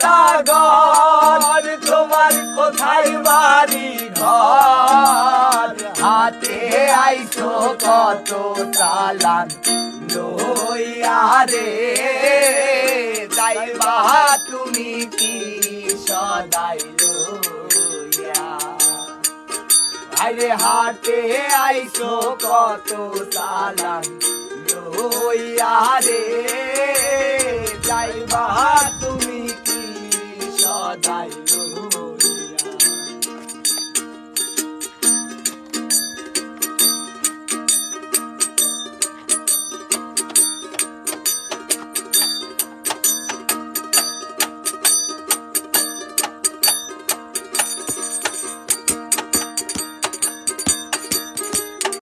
সদাগর তোমার কোথায় বাড়ি ঘর হাতে আইছো কত চালান লইয়া রে যাইবা তুমি কি সদাই লইয়া আরে হাতে আইছো কত চালান লইয়া রে যাইবা তুমি কি সদাই